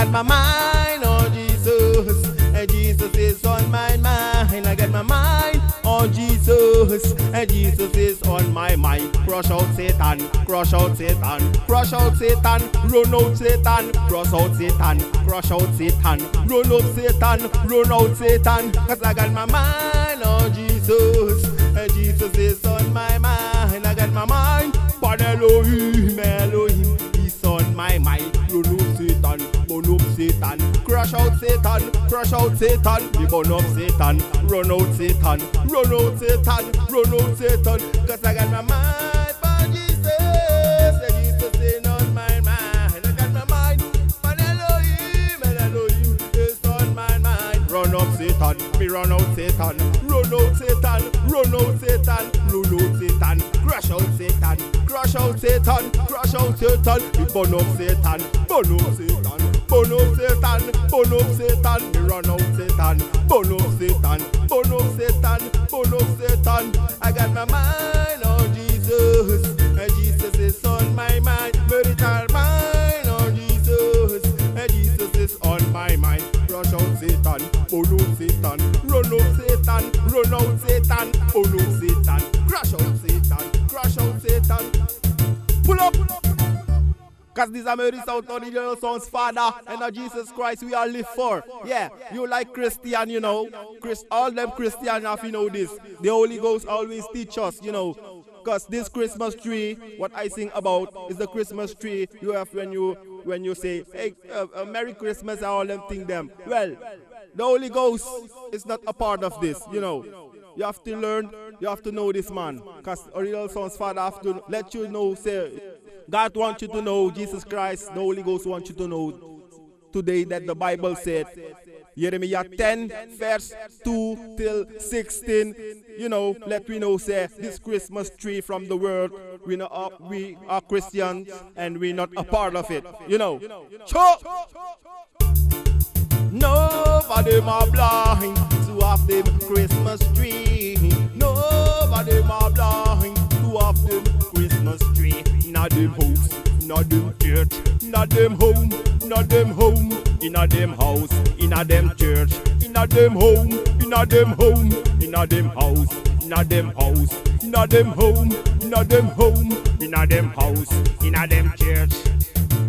got my mind on Jesus, and Jesus is on my mind. I got my mind on Jesus, and Jesus is on my mind. Crush out Satan, crush out Satan, crush out Satan, run out Satan, crush out Satan, crush out Satan, run out Satan, run out Satan. Cause I got my mind on Jesus, and Jesus is on my mind. I got my mind on Elohim, Elohim is on my mind. Run out Satan, burn up Satan, crush out Satan, crush out Satan, we burn up Satan, run out Satan, run out Satan, run out Satan. Cause I got my mind on Jesus, and Jesus is on my mind. I got my mind on Elohim, and Elohim is on my mind. Run out Satan, me run out Satan, run out Satan, run out Satan, run out Satan, crush out Satan, crush out Satan, crush out Satan, we burn up Satan, burn up Satan, burn up Satan, burn up Satan, we run out Satan, burn up Satan, burn up Satan, burn up Satan. I got my mind on Jesus, and Jesus is on my mind. Marital mind on Jesus, and Jesus is on my mind. Crush out Satan, burn out Satan, run out Satan, run out Satan, burn out Satan, crush out Satan, crush out Satan. Pull up! Cause these are Murry South Original Songs, Father, and Jesus Christ we all live for. Yeah, you like Christian, you know. All them Christian have you know this. The Holy Ghost always teach us, you know. Cause this Christmas tree, what I sing about is the Christmas tree you have when you say, hey, Merry Christmas and all them thing them. Well, the Holy Ghost is not a part of this, you know. You have to learn, you have to know this man. Cause Original Songs, Father have to let you know, say, God wants you to know, Jesus Christ, the Holy Ghost wants you to know today that the Bible said, Jeremiah 10, verse 2 till 16, you know, let we know, say, this Christmas tree from the world, we are Christians and we're not a part of it, you know. Nobody are blind to have them Christmas tree. Nobody are blind to have them Christmas tree. Not them house, not them church, not them home, not them home. Inna them house, inna them church, inna them home, inna them home, inna them house, inna them house, inna them home, inna them home, inna them house, inna them church.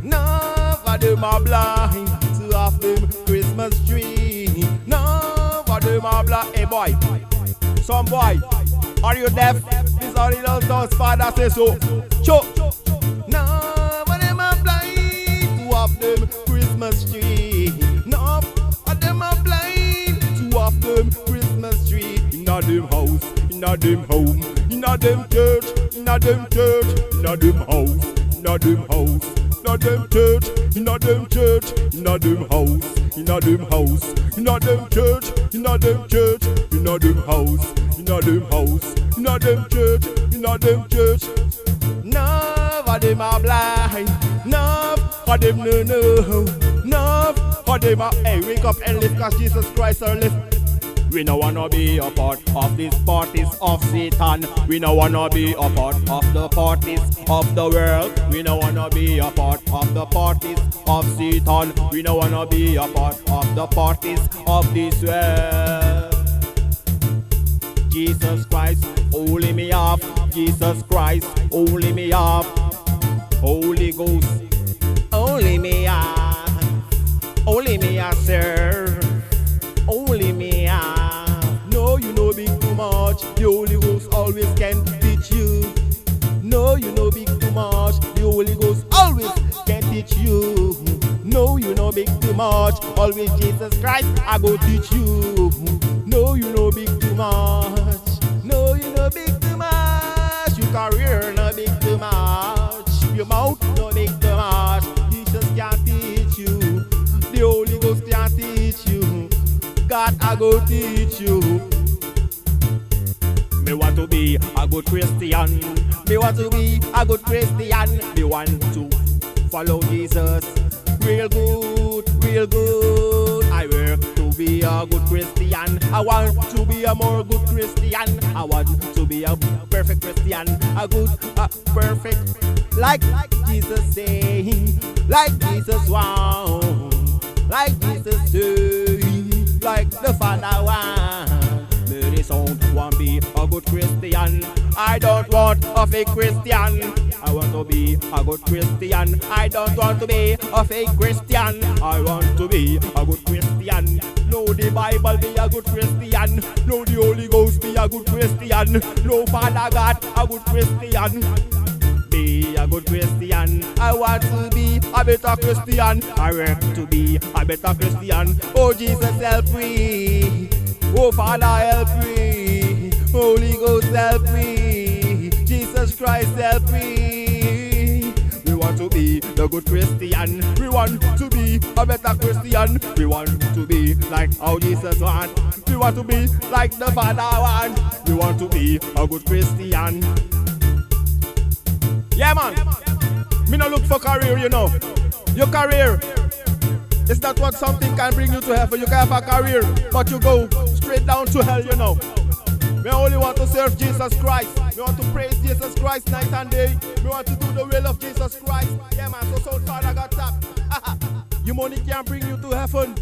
None of them are blind to have them Christmas tree. None of them are blind. Hey boy, some boy, are you deaf? This Original Songs, Father says so. Cho. None of them are blind to have them Christmas tree. None of them are blind to have them Christmas tree. Inna them house, inna them home, inna them church, inna them church, inna them house, inna them house, inna them church, inna them church, inna them house, inna them house, inna them church, inna them church, inna them house, inna them house, inna them church, inna them church. None of them are blind, none of them no, none of them are, hey, wake up and live, cause Jesus Christ are live. We no wanna be a part of these parties of Satan. We no wanna be a part of the parties of the world. We no wanna be a part of the parties of Satan. We no wanna be a part of the parties of this world. Jesus Christ, holy me up. Jesus Christ, holy me up. Holy Ghost, holy me up. Holy me up, sir. Holy me up. No, you know big too much. The Holy Ghost always can teach you. No, you know big too much. The Holy Ghost always can teach you. No, you know big too much. Always Jesus Christ, I go teach you. No, you know big too much. No, you know big too much. Your career no big too much. Your mouth no big too much. Jesus can't teach you. The Holy Ghost can't teach you. God, I go teach you. Me want to be a good Christian. Me want to be a good Christian. Me want to follow Jesus. Real good, real good. I work to be a good Christian. I want to be a more good Christian. I want to be a perfect Christian. A good, perfect. Like Jesus saying, like Jesus wow. like Jesus say, like the Father want. Mary sound want be a good Christian. I don't want a fake Christian. I want to be a good Christian. I don't want to be a fake Christian. I want to be a good Christian. Know the Bible, be a good Christian. Know the Holy Ghost, be a good Christian. Know Father God, a good Christian. Be a good Christian. I want to be a better Christian. I want to be a better Christian. Oh Jesus, help me. Oh Father, help me. Holy Ghost, help me. Jesus Christ, help me. We want to be the good Christian. We want to be a better Christian. We want to be like how Jesus want. We want to be like the Father want. We want to be a good Christian. Yeah, man. Me no look for career, you know. Your career is not what something can bring you to heaven. You can have a career, but you go straight down to hell, you know. We only want to serve Jesus Christ. We want to praise Jesus Christ night and day. We want to do the will of Jesus Christ. Yeah, man. So Father got tap. Your money can't bring you to heaven.